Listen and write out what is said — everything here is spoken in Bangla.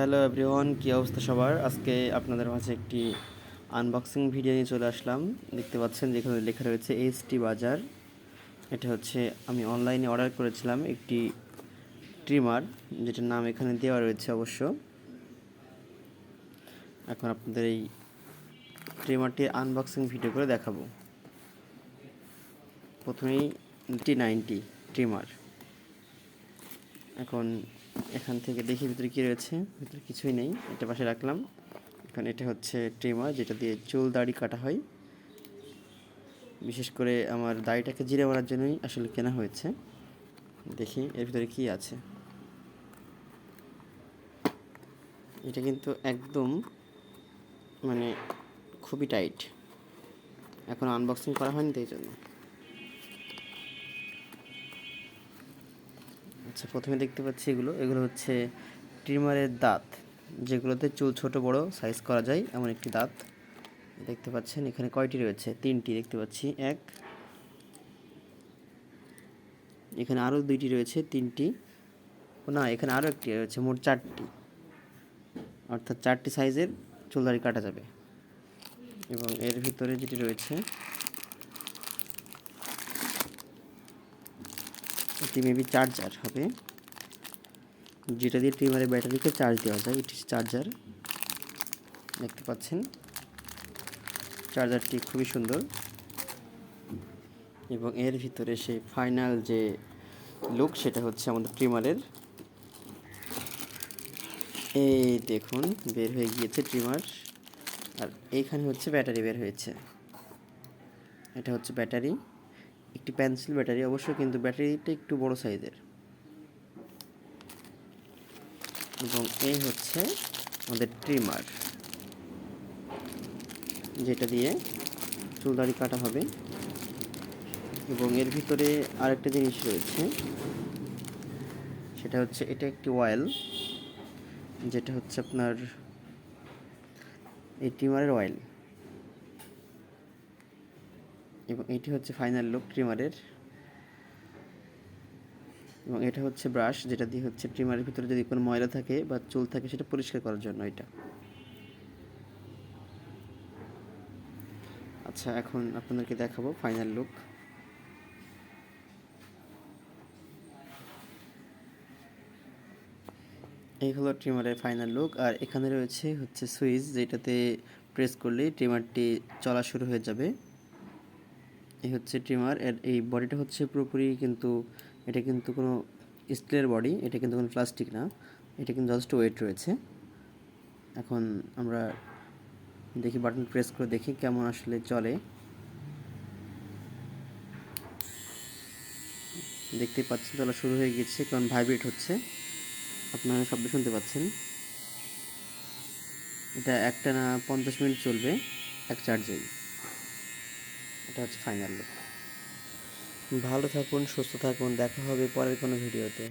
হ্যালো এভরিওয়ান, কী অবস্থা সবার? আজকে আপনাদের মাঝে একটি আনবক্সিং ভিডিও নিয়ে চলে আসলাম। দেখতে পাচ্ছেন যেখানে লেখা রয়েছে এসটি বাজার। এটা হচ্ছে আমি অনলাইনে অর্ডার করেছিলাম একটি ট্রিমার, যেটার নাম এখানে দেওয়া রয়েছে অবশ্য। এখন আপনাদের এই ট্রিমারটির আনবক্সিং ভিডিও করে দেখাবো। প্রথমেই T90 ট্রিমার। এখন এখান থেকে দেখি ভিতরে কী রয়েছে। ভিতরে কিছুই নেই, এটা পাশে রাখলাম। এখন এটা হচ্ছে ট্রিমার, যেটা দিয়ে চুল দাড়ি কাটা হয়। বিশেষ করে আমার দাড়িটাকে জিরে মারার জন্যই আসলে কেনা হয়েছে। দেখি এর ভিতরে কী আছে। এটা কিন্তু একদম মানে খুবই টাইট, এখন আনবক্সিং করা হয়নি তাই জন্য। আচ্ছা, প্রথমে দেখতে পাচ্ছি এগুলো হচ্ছে ট্রিমারের দাঁত, যেগুলোতে চুল ছোট বড় সাইজ করা যায় এমন একটি দাঁত। দেখতে পাচ্ছেন এখানে কয়টি রয়েছে? 3টি দেখতে পাচ্ছি। এখানে আরও 2টি রয়েছে, 3টি না, এখানে আরও একটি রয়েছে, মোট 4টি। অর্থাৎ 4টি সাইজের চুল দাড়ি কাটা যাবে। এবং এর ভিতরে যেটি রয়েছে এটি মেবি চার্জার হবে, যেটা দিয়ে ট্রিমারের ব্যাটারিকে চার্জ দেওয়া যায়। এটি চার্জার, দেখতে পাচ্ছেন। চার্জারটি খুবই সুন্দর। এবং এর ভিতরে সেই ফাইনাল যে লুক, সেটা হচ্ছে আমাদের ট্রিমারের। এই দেখুন, বের হয়ে গিয়েছে ট্রিমার। আর এইখানে হচ্ছে ব্যাটারি বের হয়েছে। এটা হচ্ছে ব্যাটারি, একটি পেন্সিল ব্যাটারি অবশ্য, কিন্তু ব্যাটারিটা একটু বড় সাইজের। এবং এই হচ্ছে আমাদের ট্রিমার, যেটা দিয়ে চুল দাড়ি কাটা হবে। এবং এর ভিতরে আরেকটা জিনিস রয়েছে, সেটা হচ্ছে এটা একটি অয়েল, যেটা হচ্ছে আপনার এই ট্রিমারের অয়েল। এবং এটি হচ্ছে ফাইনাল লুক ট্রিমারের। এবং এটা হচ্ছে ব্রাশ, যেটা দিয়ে হচ্ছে ট্রিমারের ভিতরে যদি কোনো ময়লা থাকে বা চুল থাকে সেটা পরিষ্কার করার জন্য এটা। আচ্ছা, এখন আপনাদেরকে দেখাবো ফাইনাল লুক। এই হলো ট্রিমারের ফাইনাল লুক। আর এখানে রয়েছে হচ্ছে সুইচ, যেটাতে প্রেস করলেই ট্রিমারটি চলা শুরু হয়ে যাবে। এই হচ্ছে ট্রিমার। এর এই বডিটা হচ্ছে পুরোপুরি, কিন্তু এটা কিন্তু কোনো স্টিলের বডি, এটা কিন্তু কোনো প্লাস্টিক না, এটা কিন্তু যথেষ্ট ওয়েট রয়েছে। এখন আমরা দেখি, বাটন প্রেস করে দেখি কেমন আসলে চলে। দেখতে পাচ্ছেন চলা শুরু হয়ে গেছে, কারণ ভাইব্রেট হচ্ছে, আপনারা শব্দ শুনতে পাচ্ছেন। এটা একটানা 50 মিনিট চলবে এক চার্জেই। এটা হচ্ছে ফাইনাল লুক। ভালো থাকুন, সুস্থ থাকুন, দেখা হবে পরের কোনো ভিডিওতে।